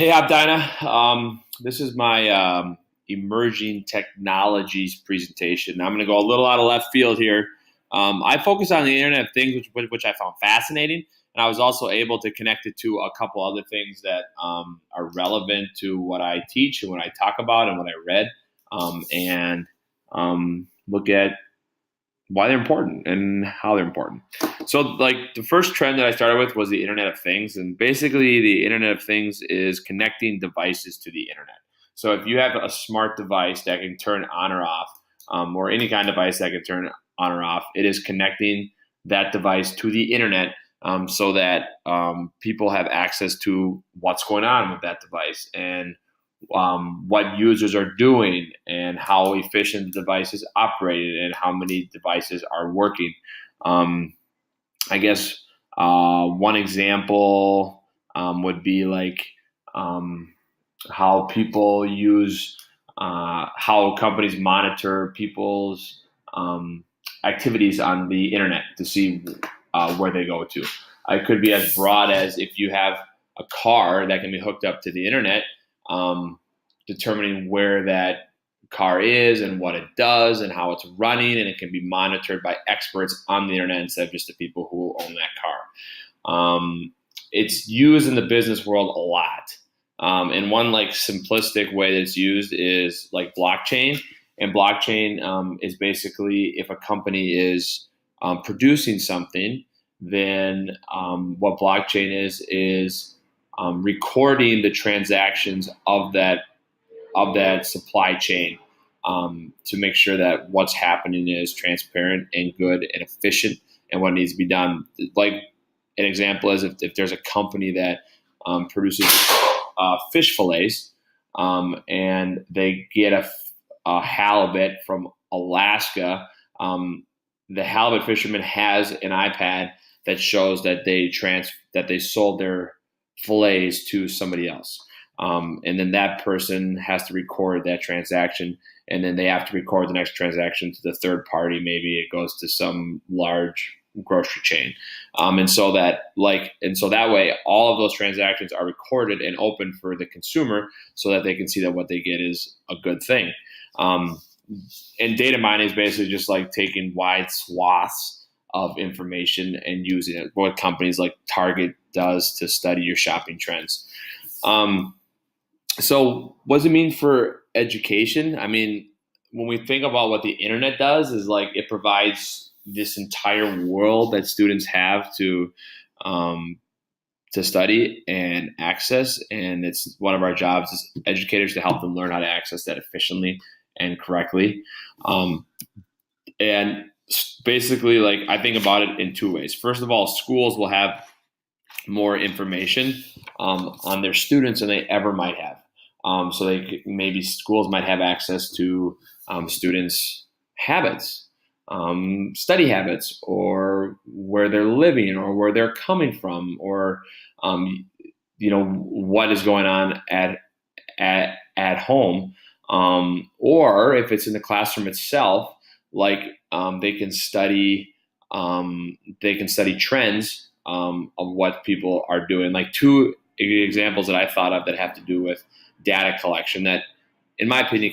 Hey, Abdina. This is my emerging technologies presentation. I'm going to go a little out of left field here. I focus on the Internet of Things, which I found fascinating, and I was also able to connect it to a couple other things that are relevant to what I teach and what I talk about and what I read, and look at why they're important and how they're important. So, like the first trend that I started with was the Internet of Things, and basically, the Internet of Things is connecting devices to the internet. So, if you have a smart device that can turn on or off, or any kind of device that can turn on or off, it is connecting that device to the internet so that people have access to what's going on with that device and what users are doing and how efficient the device is operated and how many devices are working. Um, I guess one example would be like um, how people use, how companies monitor people's um, activities on the internet to see where they go to. It could be as broad as if you have a car that can be hooked up to the internet, um, determining where that car is and what it does and how it's running, and it can be monitored by experts on the internet instead of just the people who own that car. It's used in the business world a lot. And one like simplistic way that it's used is like blockchain. And blockchain is basically if a company is producing something, then what blockchain is recording the transactions of that supply chain to make sure that what's happening is transparent and good and efficient and what needs to be done. Like an example is if there's a company that produces fish fillets and they get a halibut from Alaska, the halibut fisherman has an iPad that shows that that they sold their fillets to somebody else. And then that person has to record that transaction, and then they have to record the next transaction to the third party. Maybe it goes to some large grocery chain, and so that way, all of those transactions are recorded and open for the consumer, so that they can see that what they get is a good thing. Um, and data mining is basically just like taking wide swaths of information and using it. What companies like Target does to study your shopping trends. So, what does it mean for education? I mean, when we think about what the internet does, is like it provides this entire world that students have um, to study and access, and it's one of our jobs as educators to help them learn how to access that efficiently and correctly. Um, and basically, like I think about it in two ways. First of all, schools will have more information on their students than they ever might have. So maybe schools might have access to students' habits, study habits, or where they're living, or where they're coming from, or um, what is going on at home, or if it's in the classroom itself, like they can study trends of what people are doing. Like two examples that I thought of that have to do with data collection that, in my opinion,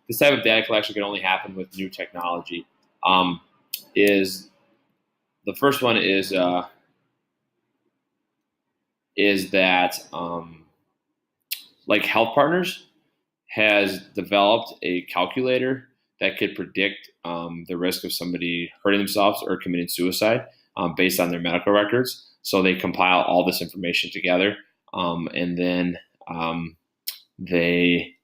this type of data collection can only happen with new technology. Is the first one is that like Health Partners has developed a calculator that could predict the risk of somebody hurting themselves or committing suicide based on their medical records. So they compile all this information together, and then they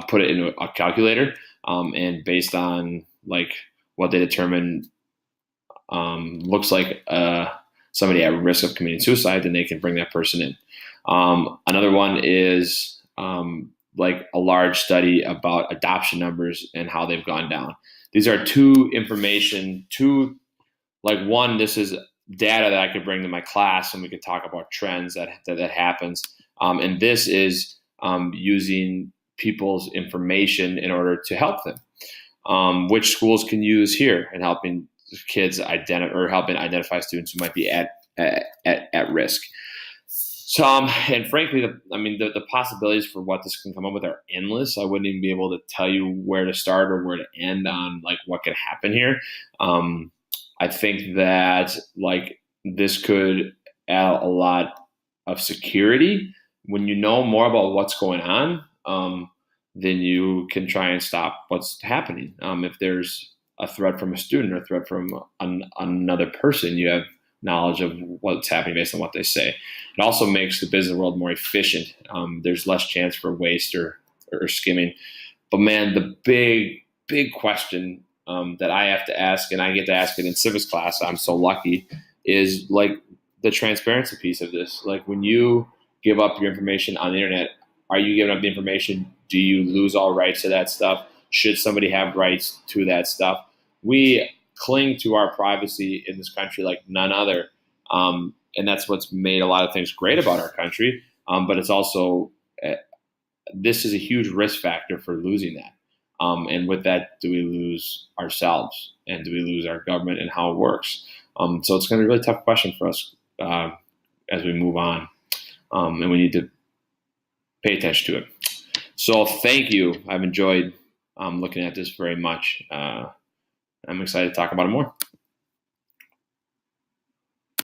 put it into a calculator, and based on like what they determine looks like somebody at risk of committing suicide, then they can bring that person in. Another one is like a large study about adoption numbers and how they've gone down. These are one, this is data that I could bring to my class and we could talk about trends that happens. And this is using people's information in order to help them, which schools can use here in helping kids helping identify students who might be at risk. And frankly, the possibilities for what this can come up with are endless. I wouldn't even be able to tell you where to start or where to end on like what could happen here. Um, I think that like this could add a lot of security when you know more about what's going on. Then you can try and stop what's happening. If there's a threat from a student or a threat from another person, you have knowledge of what's happening based on what they say. It also makes the business world more efficient. There's less chance for waste or skimming. But man, the big question that I have to ask, and I get to ask it in civics class, I'm so lucky, is like the transparency piece of this. Like when you give up your information on the internet, are you giving up the information? Do you lose all rights to that stuff? Should somebody have rights to that stuff? We cling to our privacy in this country like none other. And that's what's made a lot of things great about our country. But it's also, this is a huge risk factor for losing that. And with that, do we lose ourselves and do we lose our government and how it works? So it's going to be a really tough question for us as we move on. And we need to pay attention to it. So thank you. I've enjoyed looking at this very much. I'm excited to talk about it more.